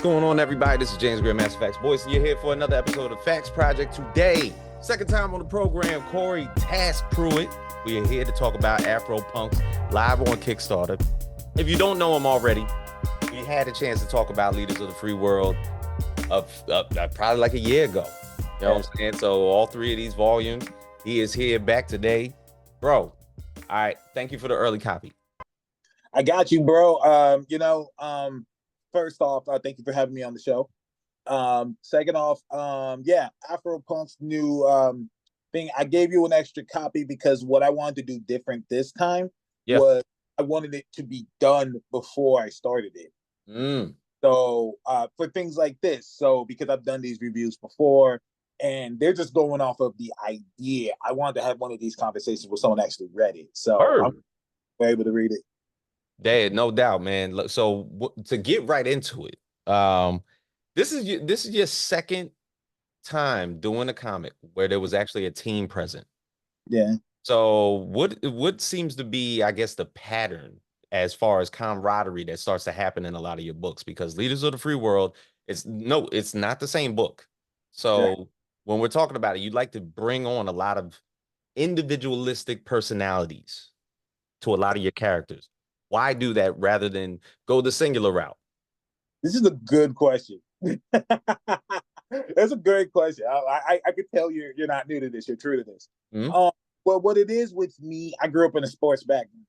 going on, everybody? This is James Greer, Master Facts Boys, and you're here for another episode of Facts Project. Today, second time on the program, Corey Task Pruitt. We are here to talk about Afro Punks live on Kickstarter. If you don't know him already, we had a chance to talk about Leaders of the Free World of probably like a year ago. You know what I'm saying? So all three of these volumes, he is here back today. Bro, all right, thank you for the early copy. I got you, bro. First off, thank you for having me on the show. Second off, Afro Punk's new thing. I gave you an extra copy because what I wanted to do different this time was I wanted it to be done before I started it. So for things like this, so because I've done these reviews before and they're just going off of the idea, I wanted to have one of these conversations with someone actually read it. So I'm able to read it. Dad, no doubt, man. So to get right into it, this is your second time doing a comic where there was actually a team present. Yeah. So what seems to be, I guess, the pattern as far as camaraderie that starts to happen in a lot of your books? Because Leaders of the Free World, it's not the same book. So when we're talking about it, you'd like to bring on a lot of individualistic personalities to a lot of your characters. Why do that rather than go the singular route? This is a good question. That's a great question. I could tell you're not new to this. You're true to this. Well, what it is with me, I grew up in a sports background,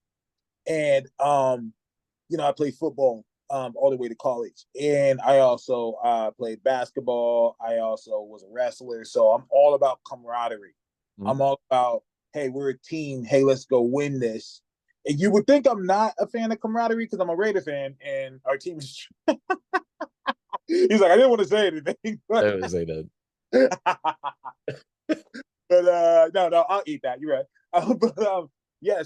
and I played football all the way to college, and I also played basketball. I also was a wrestler, so I'm all about camaraderie. I'm all about, hey, we're a team. Hey, let's go win this. And you would think I'm not a fan of camaraderie because I'm a Raider fan and our team is. He's like, I didn't want to say anything. I didn't say that. But no, I'll eat that. You're right.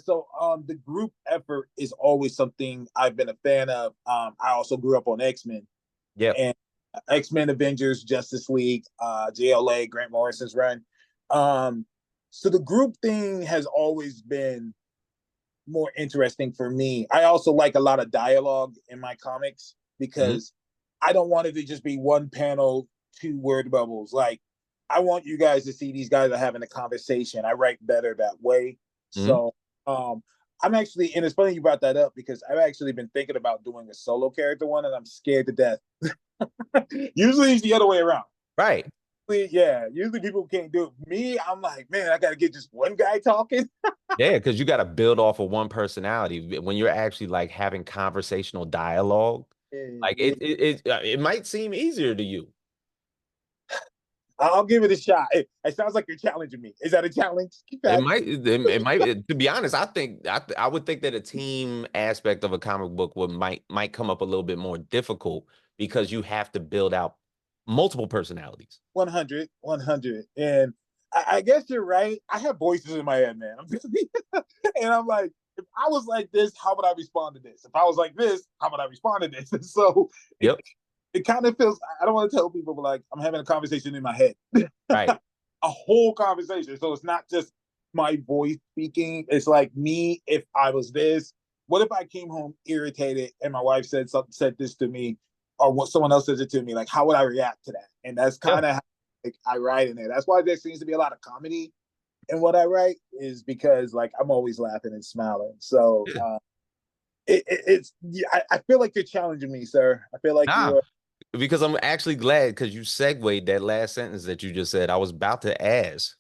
So the group effort is always something I've been a fan of. I also grew up on X-Men. Yeah. And X-Men, Avengers, Justice League, JLA, Grant Morrison's run. So the group thing has always been more interesting for me. I also like a lot of dialogue in my comics because I don't want it to just be one panel, 2 word bubbles. Like, I want you guys to see these guys are having a conversation. I write better that way. So I'm actually, and it's funny you brought that up because I've actually been thinking about doing a solo character one and I'm scared to death. Usually it's the other way around. Right. Yeah, usually people can't do it. Me, I'm like, man, I got to get just one guy talking. Yeah, because you got to build off of one personality. When you're actually like having conversational dialogue, like it might seem easier to you. I'll give it a shot. It sounds like you're challenging me. Is that a challenge? It might. To be honest, I would think that a team aspect of a comic book might come up a little bit more difficult because you have to build out multiple personalities. 100. And I guess you're right. I have voices in my head, man. And I'm like, if I was like this, how would I respond to this? If I was like this, how would I respond to this? And so it kind of feels, I don't want to tell people, but like I'm having a conversation in my head. Right. A whole conversation. So it's not just my voice speaking. It's like me, if I was this. What if I came home irritated and my wife said this to me, or what someone else says it to me? Like, how would I react to that? And that's kind of how I write in there. That's why there seems to be a lot of comedy in what I write, is because like I'm always laughing and smiling. So I feel like you're challenging me, sir. I feel like you're. Because I'm actually glad because you segued that last sentence that you just said. I was about to ask,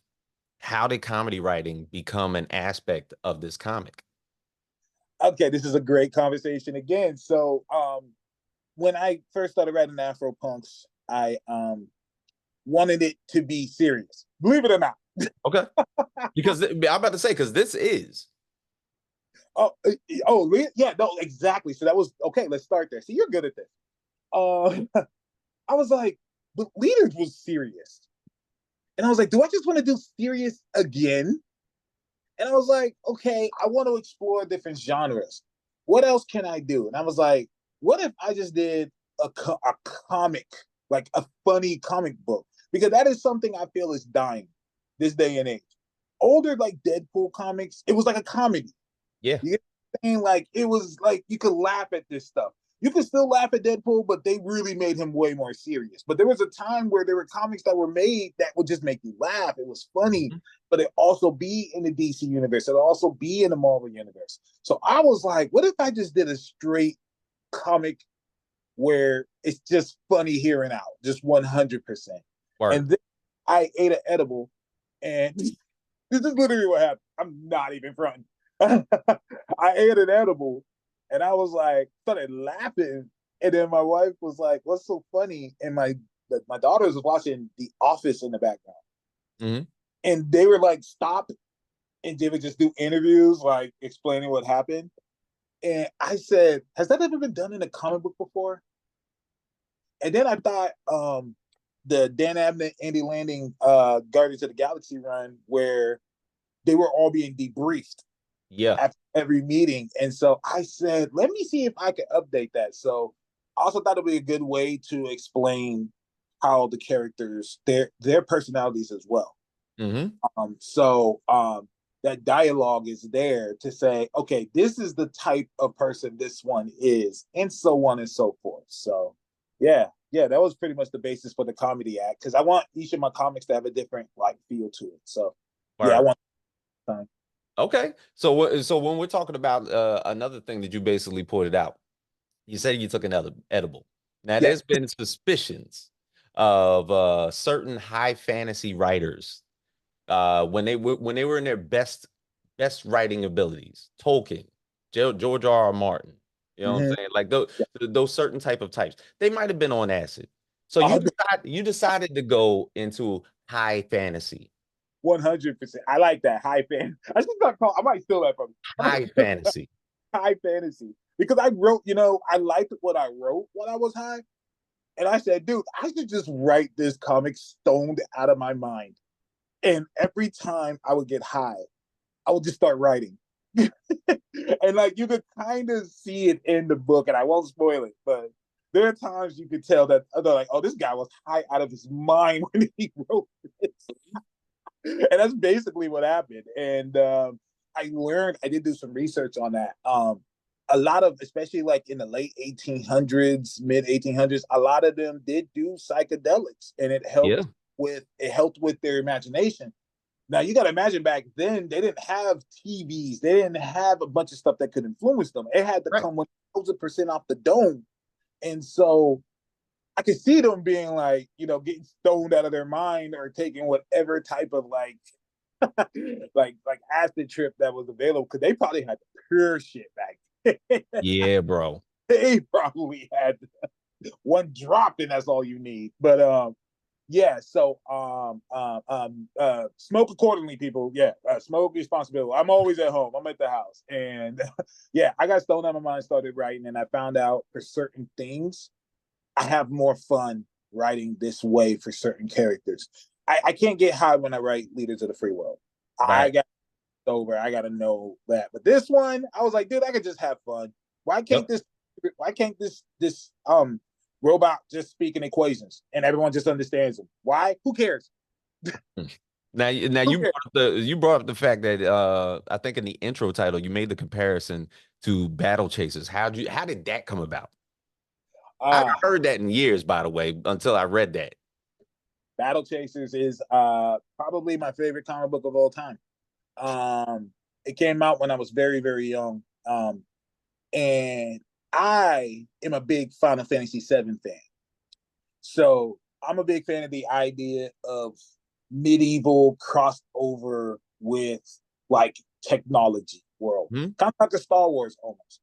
how did comedy writing become an aspect of this comic? Okay, this is a great conversation again. So when I first started writing Afro Punks, I wanted it to be serious. Believe it or not. Okay. Because I'm about to say, because this is. Yeah, no, exactly. So that was, okay, let's start there. See, you're good at this. I was like, the Leaders was serious. And I was like, do I just want to do serious again? And I was like, okay, I want to explore different genres. What else can I do? And I was like, what if I just did a comic, like a funny comic book? Because that is something I feel is dying this day and age. Older, like Deadpool comics, it was like a comedy. Yeah. You get what I'm saying? Like, it was like you could laugh at this stuff. you can still laugh at Deadpool, but they really made him way more serious. But there was a time where there were comics that were made that would just make you laugh. It was funny, but it also be in the DC universe. It'll also be in the Marvel universe. So I was like, what if I just did a straight comic where it's just funny here and out, just 100%. And then I ate an edible, and this is literally what happened. I'm not even fronting. I ate an edible, and I was like, started laughing. And then my wife was like, "What's so funny?" And my daughters was watching The Office in the background, and they were like, "Stop!" And they would just do interviews, like explaining what happened. And I said, "Has that ever been done in a comic book before?" And then I thought, the Dan Abnett, Andy Landing, Guardians of the Galaxy run, where they were all being debriefed after every meeting. And so I said, let me see if I can update that. So I also thought it'd be a good way to explain how the characters, their personalities as well. So that dialogue is there to say, okay, this is the type of person this one is, and so on and so forth. So yeah, that was pretty much the basis for the comedy act, because I want each of my comics to have a different like feel to it. So yeah, I want time. Okay. So when we're talking about another thing that you basically pointed out, you said you took an edible. Now, there's been suspicions of certain high fantasy writers when they were in their best writing abilities. Tolkien, George R. R. Martin. You know what I'm saying? Like those certain type of types. They might have been on acid. So you decided to go into high fantasy. 100%. I like that high fan. I might steal that from you. High fantasy. High fantasy. Because I wrote, I liked what I wrote when I was high. And I said, dude, I should just write this comic stoned out of my mind. And every time I would get high, I would just start writing. And like you could kind of see it in the book, and I won't spoil it, but there are times you could tell that they're like, oh, this guy was high out of his mind when he wrote this. And that's basically what happened. And I did do some research on that. A lot of, especially like in the late 1800s, mid 1800s, a lot of them did do psychedelics, and it helped with their imagination. Now you got to imagine back then they didn't have TVs, they didn't have a bunch of stuff that could influence them. It had to come 1,000% off the dome, and so I could see them being like, getting stoned out of their mind or taking whatever type of like like acid trip that was available, because they probably had the pure shit back then. Yeah, bro. They probably had one drop, and that's all you need. But yeah, so smoke accordingly, people. Yeah, smoke responsibility. I'm always at home. I'm at the house, and yeah, I got stoned out of my mind, started writing, and I found out for certain things I have more fun writing this way for certain characters. I can't get high when I write Leaders of the Free World. I got over. I got to know that. But this one, I was like, dude, I could just have fun. Why can't this robot just speak in equations and everyone just understands them? Why? Who cares? Now you brought up the fact that I think in the intro title you made the comparison to Battle Chasers. How did that come about? I haven't heard that in years, by the way, until I read that. Battle Chasers is probably my favorite comic book of all time. It came out when I was very, very young. And I am a big Final Fantasy VII fan. So I'm a big fan of the idea of medieval crossed over with like technology world. Kind of like a Star Wars almost.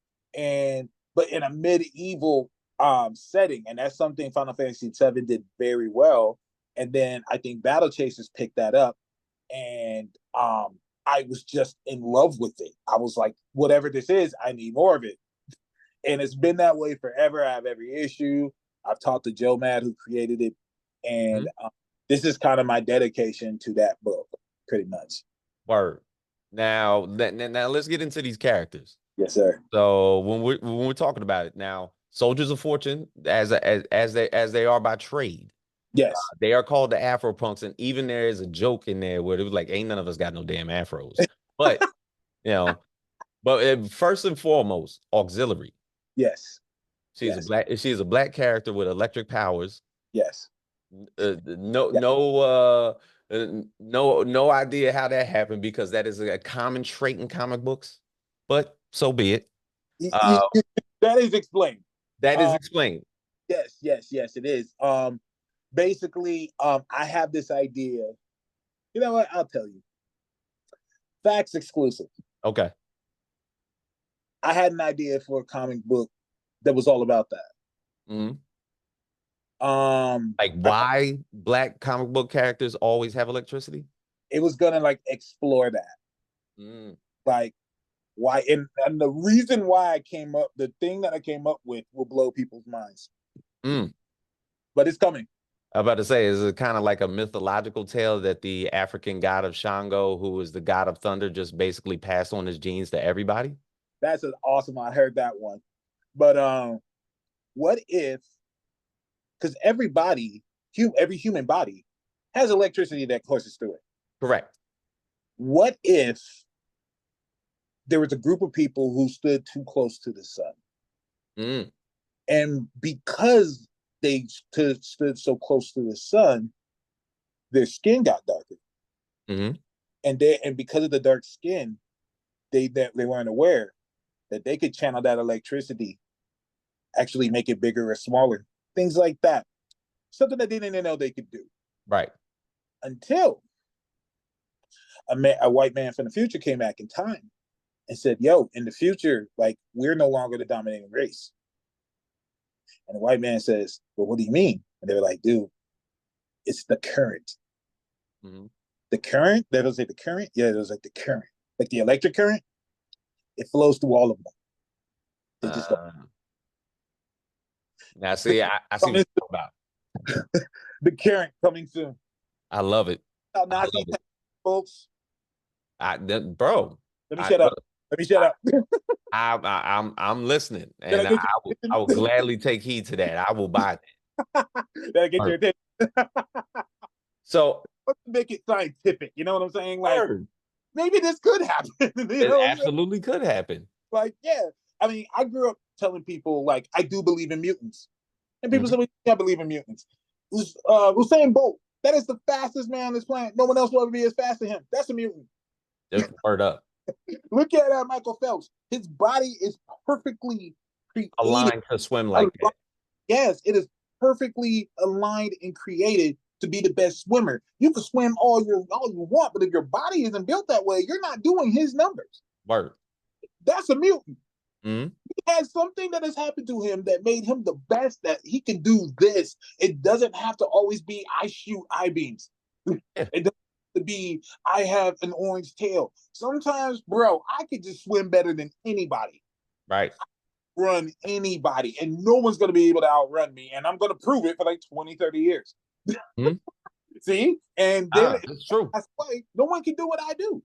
But in a medieval setting. And that's something Final Fantasy VII did very well. And then I think Battle Chasers picked that up. And I was just in love with it. I was like, whatever this is, I need more of it. And it's been that way forever. I have every issue. I've talked to Joe Mad, who created it. And this is kind of my dedication to that book, pretty much. Word. Now let's get into these characters. Yes, sir. So when we're talking about it now, Soldiers of Fortune, as they are by trade. Yes. They are called the Afro Punks, and even there is a joke in there where it was like, ain't none of us got no damn afros. But, first and foremost, Auxillary. Yes. Yes. She's a black character with electric powers. Yes. No, Yes. no idea how that happened because that is a common trait in comic books. But so be it. Uh, That is explained. that is Um, explained. yes, yes, yes, it is. Basically, I have this idea. You know what? I'll tell you. Facts exclusive. Okay. I had an idea for a comic book that was all about that. Mhm. Um, Like I, why black comic book characters always have electricity? it was gonna like explore that, Mm, like why, and the reason why I came up, the thing that I came up with will blow people's minds, mm. but it's coming. I'm about to say, is it kind of like a mythological tale that the African god of Shango, who is the god of thunder, just basically passed on his genes to everybody? That's an awesome. I heard that one, but what if? Because every human body has electricity that courses through it. Correct. What if there was a group of people who stood too close to the sun? Mm, And because they stood so close to the sun, their skin got darker. hmm And because of the dark skin, they weren't aware that they could channel that electricity, actually make it bigger or smaller. Things like that. Something that they didn't know they could do. Right. Until a white man from the future came back in time and said, yo, in the future, like, we're no longer the dominating race. And the white man says, well, what do you mean? And they were like, dude, it's the current. hmm The current, that was like the current? Yeah, it was like the current. Like the electric current, it flows through all of them. They just don't. Uh, now, see, I see what you're talking about. The current coming soon. I love it. I Nazi love it. folks. Bro, Let me I, shut up. Let me shut up. I'm listening, Did and I get I will gladly take heed to that. I will buy that? Did I get your that. attention? So, Let's make it scientific. You know what I'm saying? Like, word. maybe this could happen. You It know what I'm saying? absolutely could happen. Like, yeah. I mean, I grew up telling people, like, I do believe in mutants. And people Mhm. say, I believe in mutants. Usain Bolt, that is the fastest man on this planet. No one else will ever be as fast as him. That's a mutant. Just word up. Look at Michael Phelps. His body is perfectly created. Aligned to swim like that. Yes, it is perfectly aligned and created to be the best swimmer. You can swim all you want, but if your body isn't built that way, you're not doing his numbers. Word. That's a mutant. Mm-hmm. He has something that has happened to him that made him the best, that he can do this. It doesn't have to always be I shoot I beams. Yeah. It doesn't have to be I have an orange tail. Sometimes, bro, I could just swim better than anybody. Right. Run anybody, and no one's going to be able to outrun me, and I'm going to prove it for like 20, 30 years. Mm-hmm. See? And then It's true. that's why no one can do what I do.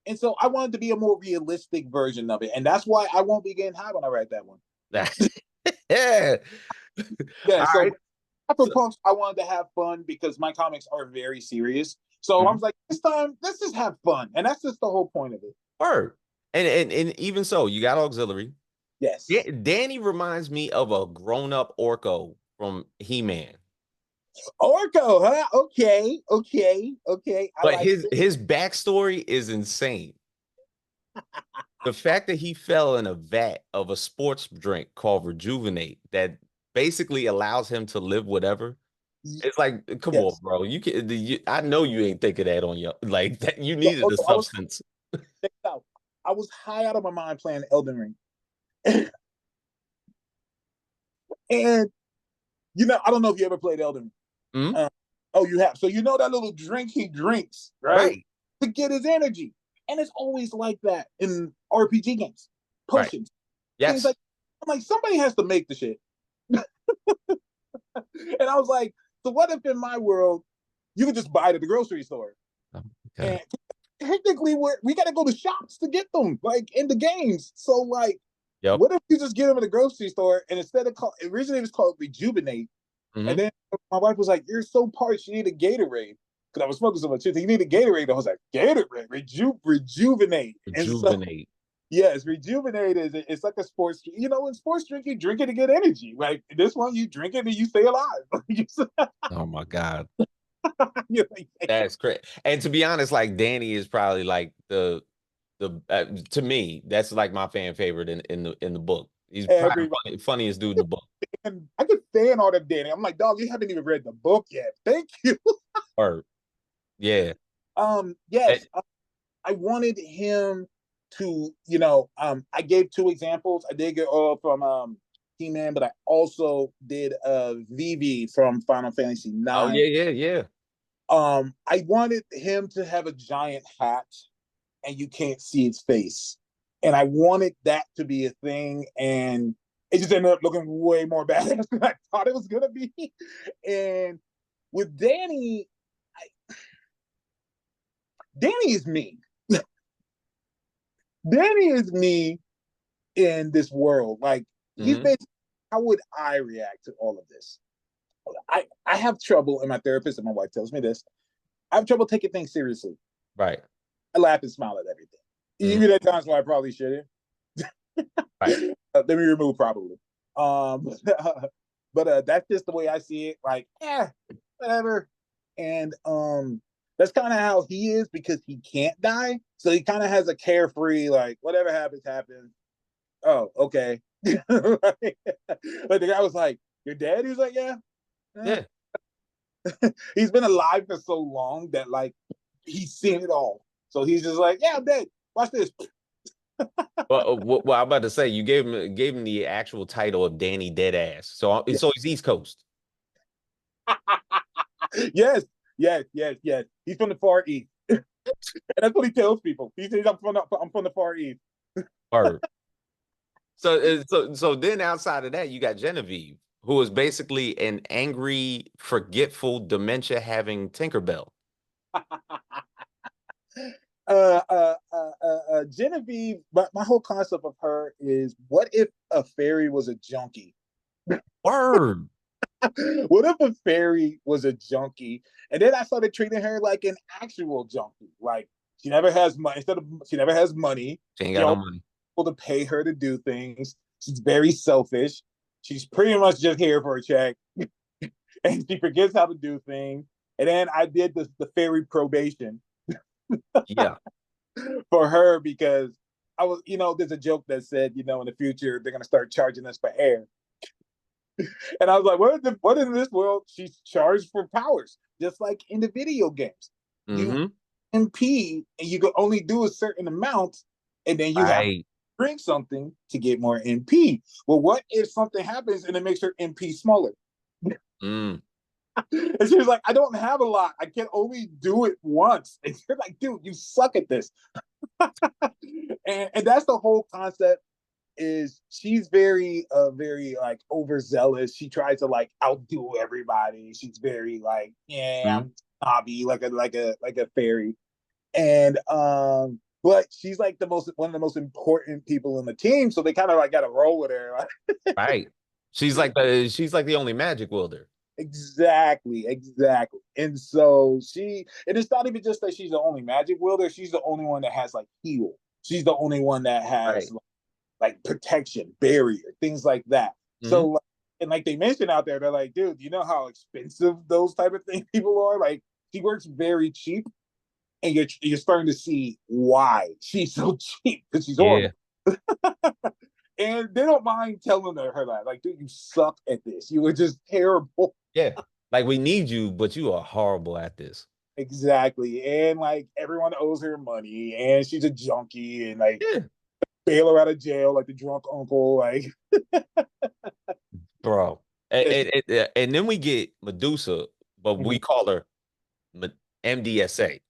And so I wanted to be a more realistic version of it. And that's why I won't be getting high when I write that one. Yeah. Yeah, All so right. Afro Punks, I wanted to have fun because my comics are very serious. So I was like, this time, let's just have fun. And that's just the whole point of it. Word. And even so, you got Auxillary. Yes. Danny reminds me of a grown-up Orko from He-Man. Orko, huh? Okay. But his backstory is insane. The fact that he fell in a vat of a sports drink called Rejuvenate that basically allows him to live whatever. It's like, come on, bro. I know you ain't thinking that on your like that. You needed the substance. I was high out of my mind playing Elden Ring. And I don't know if you ever played Elden Ring. Mm-hmm. Oh, you have. So you know that little drink he drinks, right? To get his energy. And it's always like that in RPG games. Potions. Right. Yes. I'm like, somebody has to make the shit. And I was like, so what if in my world you could just buy it at the grocery store? And technically we got to go to shops to get them, like in the games. So like, what if you just get them at the grocery store, and instead of originally it was called Rejuvenate, and then my wife was like, you're so parched, you need a Gatorade. Because I was smoking so much shit. You need a Gatorade. I was like, Gatorade, rejuvenate. Rejuvenate. Yes, rejuvenate it's like a sports. You know, in sports drink, you drink it to get energy. Like this one, you drink it and you stay alive. Oh my God. You're like, That's great. And to be honest, like Danny is probably like the to me, that's like my fan favorite in the book. He's probably everybody. funniest dude in the book. And I could fan art of Danny. I'm like, dog, you haven't even read the book yet. Thank you. Or yeah. Yes, I wanted him to, I gave two examples. I did get all from He-Man, but I also did Vivi from Final Fantasy Oh 9. yeah. I wanted him to have a giant hat and you can't see his face. And I wanted that to be a thing. And it just ended up looking way more badass than I thought it was gonna be. And with Danny, Danny is me. Danny is me in this world. Like he's basically, how would I react to all of this? I have trouble, and my therapist and my wife tells me this. I have trouble taking things seriously. Right. I laugh and smile at everything. Even at times where I probably shouldn't. Right. Let me remove probably. But that's just the way I see it. Like, whatever. And that's kind of how he is because he can't die. So he kind of has a carefree, like, whatever happens, happens. Oh, okay. Like the guy was like, "Your dad?" He was like, "Yeah." Yeah. He's been alive for so long that like he's seen it all. So he's just like, "Yeah, I'm dead. Watch this." Well, I'm about to say you gave him the actual title of Danny Deadass. So he's East Coast. Yes. He's from the Far East, and that's what he tells people. He says, I'm from the Far East." Word. So then outside of that, you got Genevieve, who is basically an angry, forgetful, dementia-having Tinkerbell. Genevieve, but my whole concept of her is, what if a fairy was a junkie? Word. What if a fairy was a junkie? And then I started treating her like an actual junkie. Like she never has money. She never has money. She ain't got no money. People to pay her to do things. She's very selfish. She's pretty much just here for a check, and she forgets how to do things. And then I did the fairy probation. Yeah. For her because I was, there's a joke that said, in the future they're gonna start charging us for air. And I was like, what in this world? She's charged for powers, just like in the video games. You MP and you can only do a certain amount, and then you have to drink something to get more MP. Well, what if something happens and it makes her MP smaller? And she was like, I don't have a lot. I can only do it once. And you're like, dude, you suck at this. and that's the whole concept. Is she's very like overzealous. She tries to like outdo everybody. She's very like, I'm snobby, like a fairy. And but she's like one of the most important people in the team. So they kind of like got to roll with her. Right. She's like the only magic wielder. Exactly. And so and it's not even just that she's the only magic wielder. She's the only one that has like heal. She's the only one that has like protection, barrier, things like that. So, and like they mentioned out there, they're like, dude, you know how expensive those type of things people are? Like, she works very cheap, and you're starting to see why she's so cheap, because she's horrible. And they don't mind telling her that, like, dude, you suck at this. You were just terrible. Yeah. Like, we need you, but you are horrible at this. Exactly. And like everyone owes her money, and she's a junkie, and like bail her out of jail like the drunk uncle, like bro. And then we get Medusa, but we call her MDSA.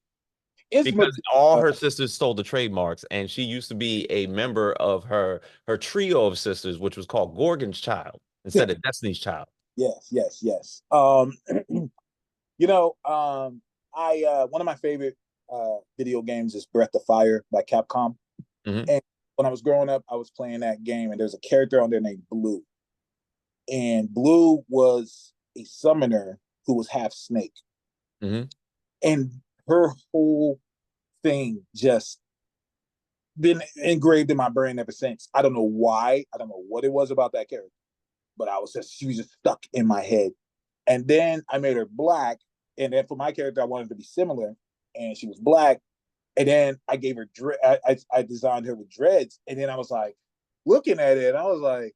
Because all her sisters stole the trademarks, and she used to be a member of her trio of sisters, which was called Gorgon's Child instead of Destiny's Child. Yes. One of my favorite video games is Breath of Fire by Capcom. And when I was growing up, I was playing that game, and there's a character on there named Blue. And Blue was a summoner who was half snake. And her whole thing just been engraved in my brain ever since. I don't know why. I don't know what it was about that character, but she was just stuck in my head. And then I made her black. And then for my character, I wanted to be similar. And she was black. And then I gave her I designed her with dreads. And then I was like, looking at it, and I was like,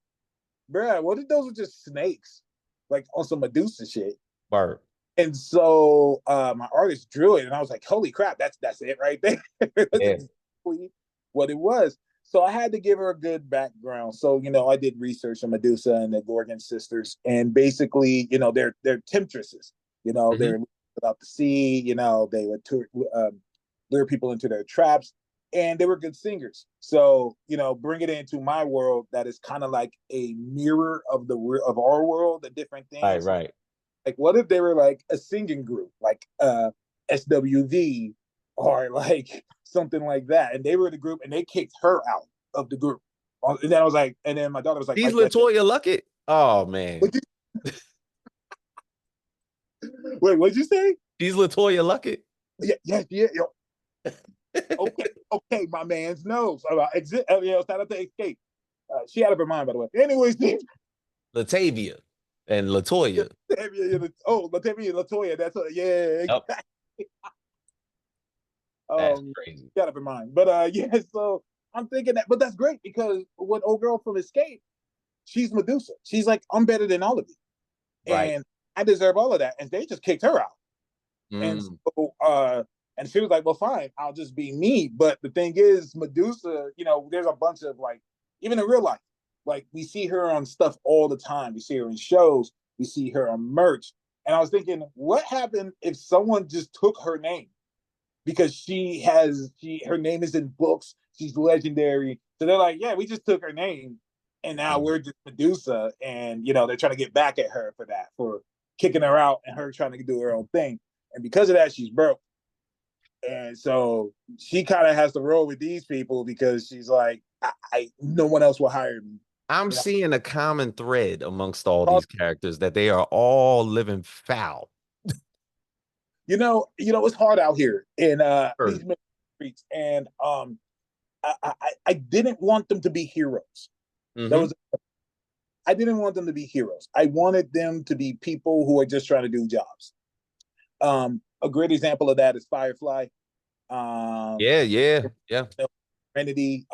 bruh, what if those were just snakes? Like on some Medusa shit. Word. And so my artist drew it, and I was like, holy crap, that's it right there. That's exactly what it was. So I had to give her a good background. So, I did research on Medusa and the Gorgon sisters. And basically, they're temptresses. They're out the sea, they would lure people into their traps. And they were good singers. So, bring it into my world that is kind of like a mirror of our world, the different things. Right. Like, what if they were like a singing group, like SWV or like something like that? And they were the group and they kicked her out of the group. And then I was like, and then my daughter was like, He's LaToya Luckett. Oh, man. Wait, what'd you say? She's LaToya Luckett. Yeah. Okay, my man's knows. Shout out to Escape. She out of her mind, by the way. Anyways, Latavia and LaToya. Latavia, LaToya. That's yeah. Yep. That's crazy. Out of her mind, but So I'm thinking that, but that's great because when old girl from Escape, she's Medusa. She's like, I'm better than all of you, right. And I deserve all of that, and they just kicked her out. And so, and she was like, well, fine, I'll just be me. But the thing is, Medusa, there's a bunch of like, even in real life, like we see her on stuff all the time. We see her in shows, we see her on merch. And I was thinking, what happened if someone just took her name? Because her name is in books, she's legendary. So they're like, yeah, we just took her name. And now we're just Medusa. And, they're trying to get back at her for that, for kicking her out and her trying to do her own thing. And because of that, she's broke. And so she kind of has to roll with these people because she's like, no one else will hire me. I'm seeing a common thread amongst all these characters that they are all living foul. It's hard out here in these streets, and I didn't want them to be heroes. I didn't want them to be heroes. I wanted them to be people who are just trying to do jobs. A great example of that is Firefly. Yeah. Trinity.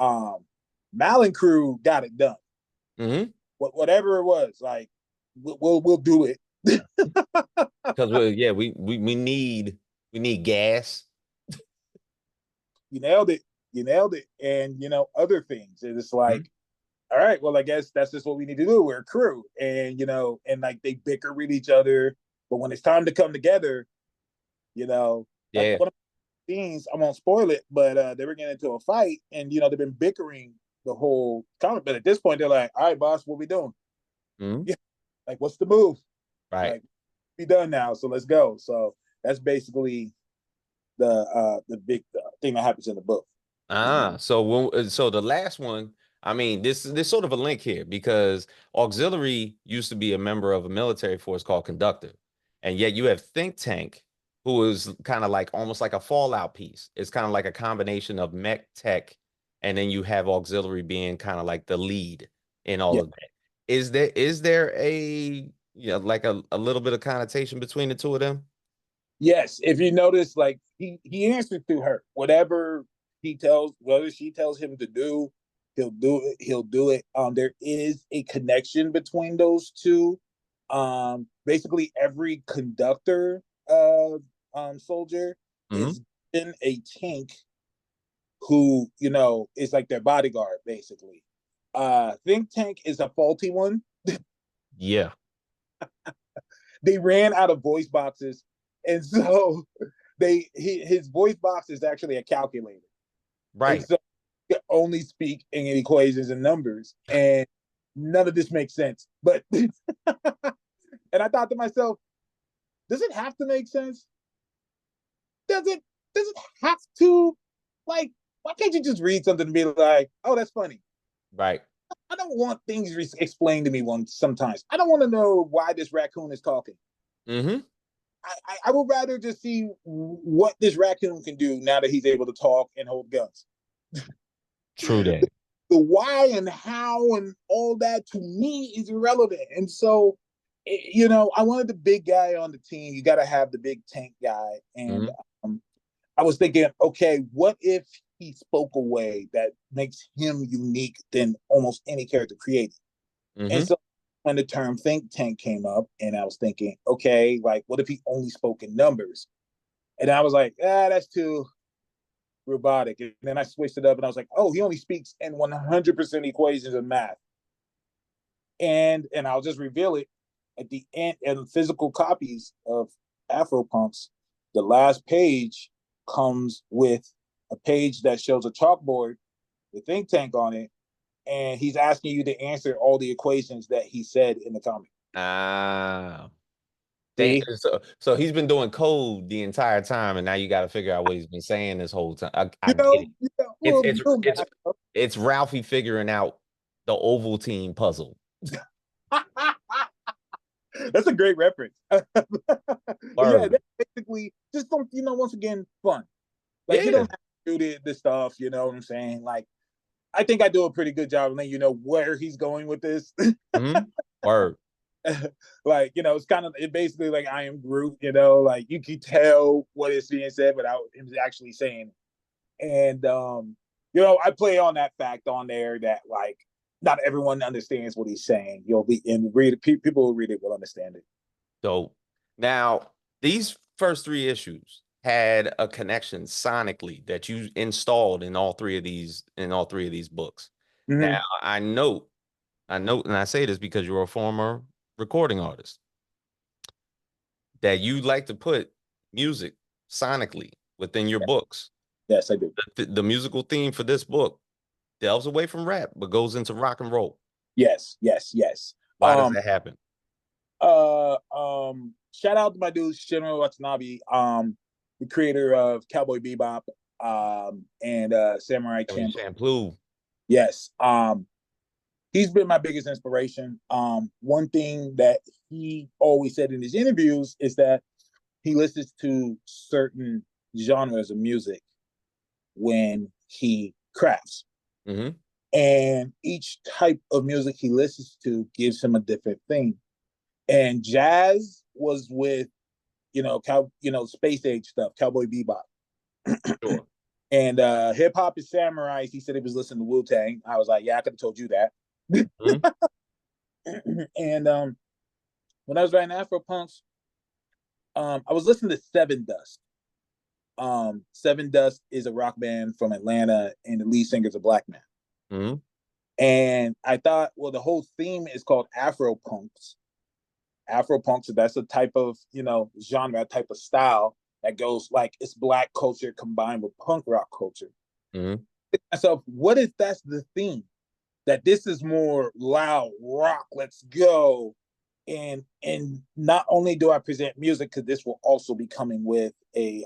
Malin crew got it done. Whatever it was, like we'll do it. Because we need gas. You nailed it. And other things. It's like, all right, well, I guess that's just what we need to do. We're a crew. And and like they bicker with each other, but when it's time to come together, like one of the scenes, I won't spoil it, but they were getting into a fight, and they've been bickering the whole comic. But at this point, they're like, all right, boss, what we doing? Yeah, like what's the move? Right. Like, be done now, so let's go. So that's basically the big thing that happens in the book. So the last one, I mean, this sort of a link here because Auxillary used to be a member of a military force called Conductor, and yet you have Think Tank, who is kind of like almost like a Fallout piece. It's kind of like a combination of mech tech, and then you have Auxillary being kind of like the lead in all of that. Is there a like a little bit of connotation between the two of them? Yes, if you notice, like he answered to her. Whatever she tells him to do, he'll do it. There is a connection between those two. Basically every Conductor soldier is in a tank who is like their bodyguard, basically. Think Tank is a faulty one. Yeah. They ran out of voice boxes, and so his voice box is actually a calculator. Right. And so he can only speak in equations and numbers, and none of this makes sense. But and I thought to myself, does it have to make sense? Does it have to? Like, why can't you just read something and be like, oh, that's funny? Right. I don't want things explained to me sometimes. I don't want to know why this raccoon is talking. I would rather just see what this raccoon can do now that he's able to talk and hold guns. True that. The why and how and all that to me is irrelevant. And so, you know, I wanted the big guy on the team. You got to have the big tank guy. And I was thinking, okay, what if he spoke a way that makes him unique than almost any character created? And so when the term think tank came up, and I was thinking, okay, like, what if he only spoke in numbers? And I was like, that's too robotic. And then I switched it up and I was like, oh, he only speaks in 100% equations of math. And I'll just reveal it at the end. And physical copies of Afro Punks, the last page comes with a page that shows a chalkboard with think tank on it, and he's asking you to answer all the equations that he said in the comic. Damn. So he's been doing code the entire time, and now you got to figure out what he's been saying this whole time. I get it. It's Ralphie figuring out the Ovaltine puzzle. That's a great reference. Yeah, that's basically just don't, you know, once again, fun. Like, you don't have to do this stuff, you know what I'm saying? Like, I think I do a pretty good job of letting you know where he's going with this. Word. Like, you know, it's basically like I am Groot, you know, like you can tell what is being said without him actually saying it. And you know, I play on that fact on there that like not everyone understands what he's saying. You'll be in read people who read it will understand it. So now these first 3 issues had a connection sonically that you installed in all three of these books. Now I note, and I say this because you're a former recording artist, that you like to put music sonically within your books. Yes, I do. The musical theme for this book delves away from rap, but goes into rock and roll. Yes. Why does that happen? Shout out to my dude Shinichiro Watanabe, the creator of Cowboy Bebop, and Samurai Champloo. Yes. He's been my biggest inspiration. One thing that he always said in his interviews is that he listens to certain genres of music when he crafts. And each type of music he listens to gives him a different thing. And jazz was with, you know, space age stuff, Cowboy Bebop. Sure. And hip hop is samurais. He said he was listening to Wu-Tang. I was like, yeah, I could have told you that. And when I was writing Afro Punks, I was listening to Seven Dust. Seven Dust is a rock band from Atlanta, and the lead singer is a black man. And I thought, well, the whole theme is called Afro Punks. Afro Punks, that's a type of, you know, genre, type of style that goes like it's black culture combined with punk rock culture. So what if that's the theme? That this is more loud rock, let's go. And not only do I present music, because this will also be coming with a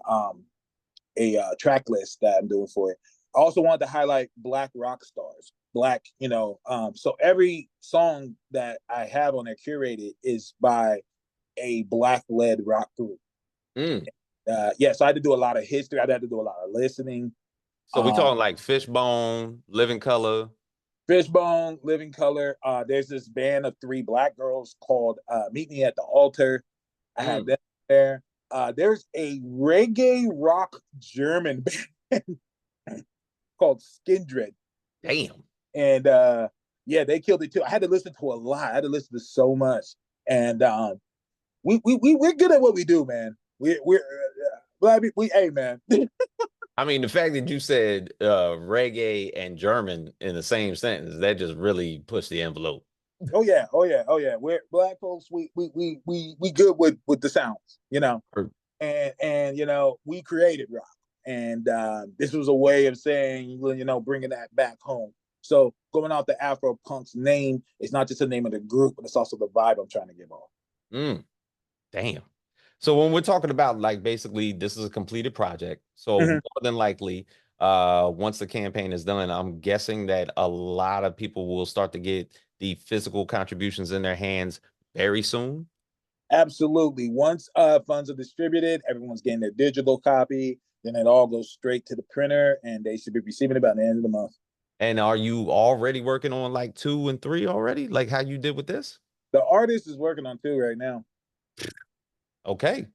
track list that I'm doing for it. I also wanted to highlight black rock stars, black, you know, so every song that I have on there curated is by a black-led rock group. Yeah, so I had to do a lot of history. I had to do a lot of listening. So we talking like Fishbone, Living Color. Fishbone, Living Color. There's this band of 3 black girls called Meet Me at the Altar. I have them there. There's a reggae rock German band called Skindred. Damn. And yeah, they killed it too. I had to listen to a lot. I had to listen to so much. And we're good at what we do, man. We're hey, man. I mean, the fact that you said reggae and German in the same sentence, that just really pushed the envelope. Oh yeah. We're black folks. We good with the sounds, you know. And you know, we created rock, and this was a way of saying, you know, bringing that back home. So going out the Afro Punks name, it's not just the name of the group, but it's also the vibe I'm trying to give off. Damn. So when we're talking about, like, basically this is a completed project, so more than likely, once the campaign is done, I'm guessing that a lot of people will start to get the physical contributions in their hands very soon. Absolutely. Once funds are distributed, everyone's getting their digital copy. Then it all goes straight to the printer, and they should be receiving it by the end of the month. And are you already working on like 2 and 3 already? Like how you did with this? The artist is working on 2 right now. Okay.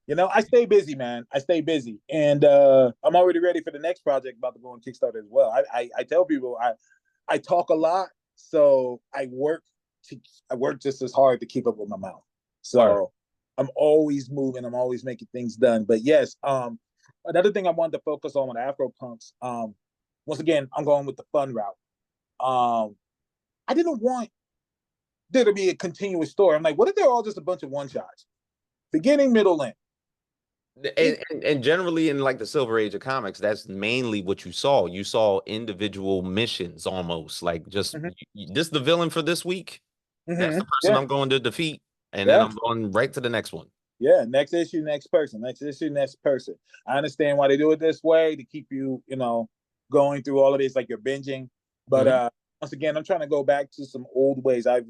You know, I stay busy, man. I stay busy, and I'm already ready for the next project about to go on Kickstarter as well. I tell people I talk a lot, so I work just as hard to keep up with my mouth. Word. So I'm always moving. I'm always making things done. But yes, another thing I wanted to focus on with Afro Punks. Once again, I'm going with the fun route. I didn't want there to be a continuous story. I'm like, what if they're all just a bunch of one shots, beginning, middle, end? And generally in like the Silver Age of comics, that's mainly what you saw. You saw individual missions almost like just this the villain for this week. That's the person Yeah, I'm going to defeat, and then yeah, I'm going right to the next one. yeah. Next issue, next person. Next issue, next person. I understand why they do it this way to keep you, going through all of this like you're binging. But Mhm. once again, I'm trying to go back to some old ways. I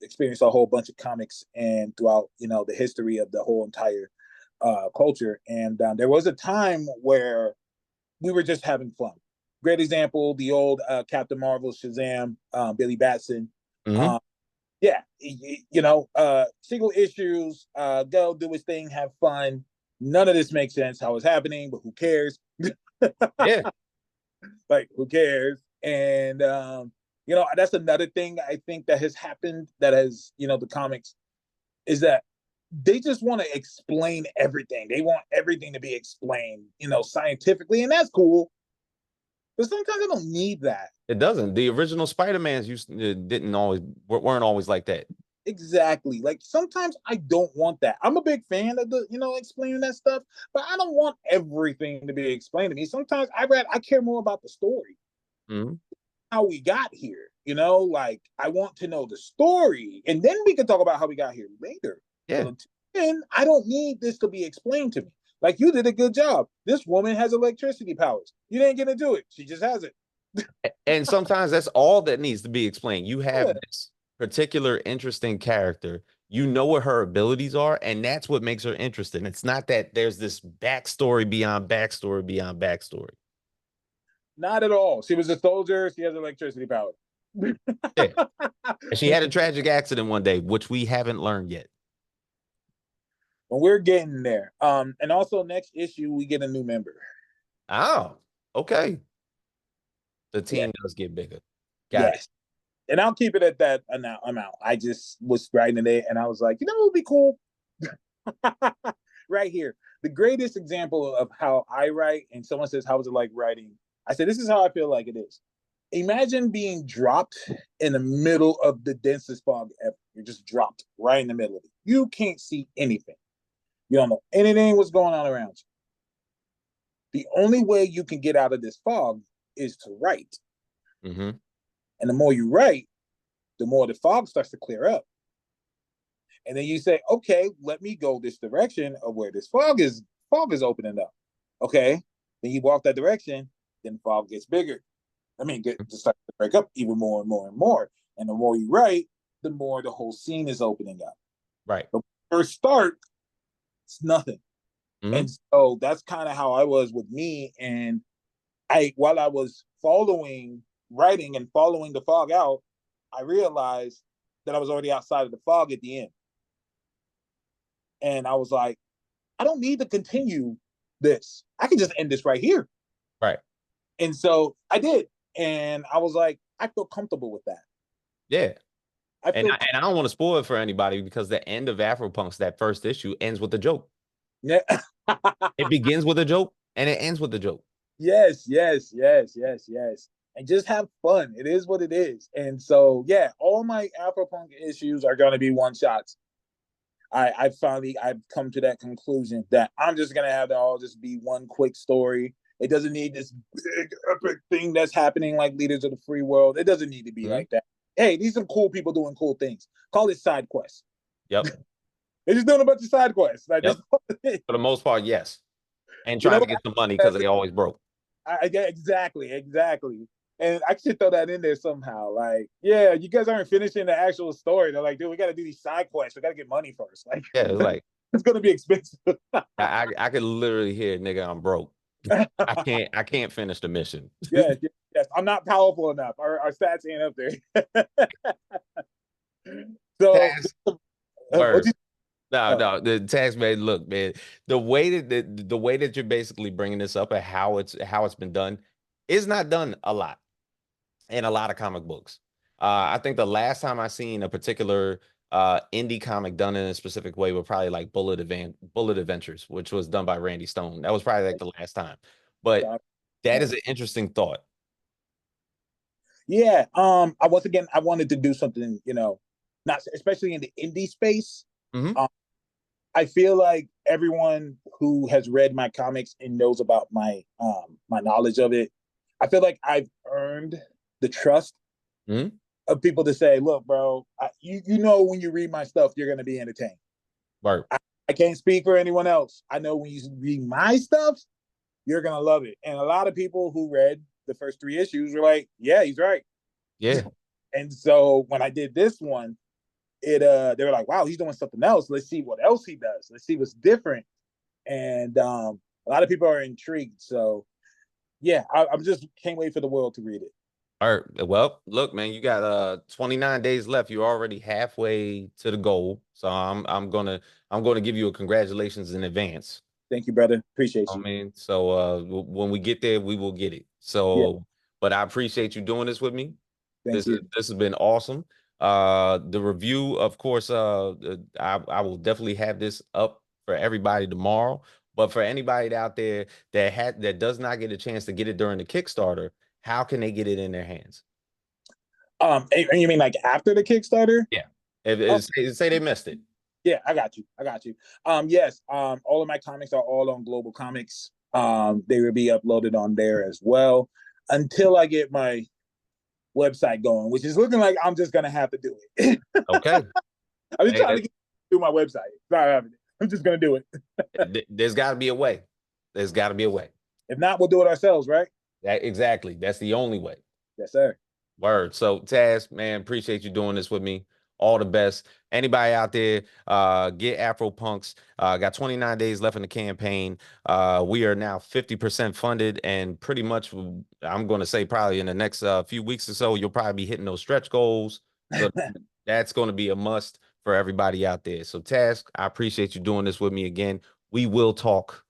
experienced a whole bunch of comics and throughout the history of the whole entire culture. And there was a time where we were just having fun. Great example, the old Captain Marvel, Shazam, Billy Batson. Mhm. Um, yeah, single issues, go do his thing, have fun. None of this makes sense how it's happening, but who cares? Yeah. Like, who cares? And that's another thing I think that has happened that has, the comics is that they just want to explain everything. They want everything to be explained, scientifically, and that's cool. But sometimes I don't need that. It doesn't. The original Spider-Mans didn't always weren't always like that. Exactly. Like sometimes I don't want that. I'm a big fan of the, explaining that stuff, but I don't want everything to be explained to me. Sometimes I care more about the story, Mhm. how we got here. Like I want to know the story, and then we can talk about how we got here later. But Yeah. until then, I don't need this to be explained to me. Like you did a good job. This woman has electricity powers. You didn't get into it. She just has it. And sometimes that's all that needs to be explained. You have Yeah. this particular interesting character. You know what her abilities are, and that's what makes her interesting. It's not that there's this backstory beyond backstory beyond backstory. Not at all. She was a soldier. She has electricity power. Yeah. And she had a tragic accident one day, which we haven't learned yet. But we're getting there. And also next issue we get a new member. Oh, okay. The Yeah. team does get bigger. Got it. Yes. And I'll keep it at that amount. I just was writing it and I was like, it would be cool. Right here. The greatest example of how I write, and someone says, how was it like writing? I said, this is how I feel like it is. Imagine being dropped in the middle of the densest fog ever. You're just dropped right in the middle of it. You can't see anything. You don't know anything what's going on around you. The only way you can get out of this fog is to write. Mm-hmm. And the more you write, the more the fog starts to clear up. And then you say, okay, let me go this direction of where this fog is opening up. Okay. Then you walk that direction, then the fog gets bigger. Just starts to break up even more and more and more. And the more you write, the more the whole scene is opening up. Right. The first start, it's nothing. Mm-hmm. And so that's kind of how I was with me. And while I was writing and following the fog out, I realized that I was already outside of the fog at the end. And I was like, I don't need to continue this. I can just end this right here. Right. And so I did. And I was like, I feel comfortable with that. Yeah. And I don't want to spoil it for anybody because the end of Afro Punks, that first issue, ends with a joke. Yeah. It begins with a joke and it ends with a joke. Yes. And just have fun. It is what it is. And so, yeah, all my Afro Punk issues are going to be one shots. I've come to that conclusion that I'm just going to have to all just be one quick story. It doesn't need this big epic thing that's happening like Leaders of the Free World. It doesn't need to be like that. Hey, these are cool people doing cool things. Call it side quests. Yep. They're just doing a bunch of side quests. Like, yep. For the most part, yes. And trying to get some money because they always broke. Exactly. And I should throw that in there somehow. Like, yeah, you guys aren't finishing the actual story. They're like, dude, we got to do these side quests. We got to get money first. Like, yeah, it's like it's gonna be expensive. I could literally hear, nigga, I'm broke. I can't finish the mission. Yes, yes, yes. I'm not powerful enough. Our stats ain't up there. So, Task what word. you? No, Oh, no, the tax man. Look, man, the way that you're basically bringing this up and how it's been done is not done a lot in a lot of comic books. I think the last time I seen a particular indie comic done in a specific way were probably like Bullet Adventures, which was done by Randy Stone. That was probably like the last time. But that is an interesting thought. yeah. I once again, I wanted to do something, not especially in the indie space. Hmm. Um, I feel like everyone who has read my comics and knows about my knowledge of it, I feel like I've earned the trust Hmm. of people to say, "Look, bro, you know when you read my stuff, you're gonna be entertained." Right. I can't speak for anyone else. I know when you read my stuff, you're gonna love it. And a lot of people who read the first 3 issues were like, "Yeah, he's right." Yeah. And so when I did this one, they were like, "Wow, he's doing something else. Let's see what else he does. Let's see what's different." And a lot of people are intrigued. So yeah, I'm just can't wait for the world to read it. All right. Well, look, man, you got 29 days left. You're already halfway to the goal. So I'm gonna give you a congratulations in advance. Thank you, brother. Appreciate I you. mean, so when we get there, we will get it. Yeah, So, but I appreciate you doing this with me. thank you. This has been awesome. The review, of course, I will definitely have this up for everybody tomorrow. But for anybody out there that does not get a chance to get it during the Kickstarter, how can they get it in their hands? And you mean like after the Kickstarter? Yeah. Oh, Say they missed it. yeah, I got you. I got you. Yes. All of my comics are all on Global Comics. They will be uploaded on there as well until I get my website going, which is looking like I'm just gonna have to do it. Okay. I've been Hey, trying to get through my website. Not having it. I'm just gonna do it. there's got to be a way. There's got to be a way. If not, we'll do it ourselves, right? Exactly. That's the only way. Yes, sir. Word. So Taz, man, appreciate you doing this with me. All the best. Anybody out there, get Afro Punks. Got 29 days left in the campaign. We are now 50% funded, and pretty much, I'm going to say probably in the next few weeks or so, you'll probably be hitting those stretch goals. So that's going to be a must for everybody out there. So Taz, I appreciate you doing this with me again. We will talk.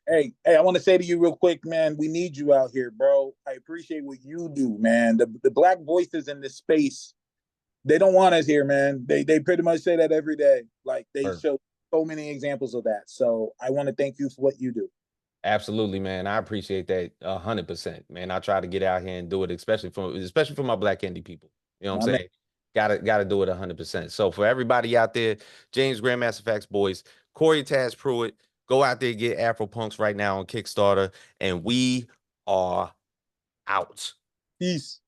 Hey, I want to say to you real quick, man, we need you out here, bro. I appreciate what you do, man. The black voices in this space, they don't want us here, man. They pretty much say that every day. Like they Word. show so many examples of that. So I want to thank you for what you do. Absolutely, man. I appreciate that 100%, man. I try to get out here and do it, especially for my black indie people. You know what My I'm man. saying? Gotta do it 100%. So for everybody out there, James Grandmaster Facts boys, Corey Taz Pruitt, go out there, get Afro Punks right now on Kickstarter, and we are out. Peace.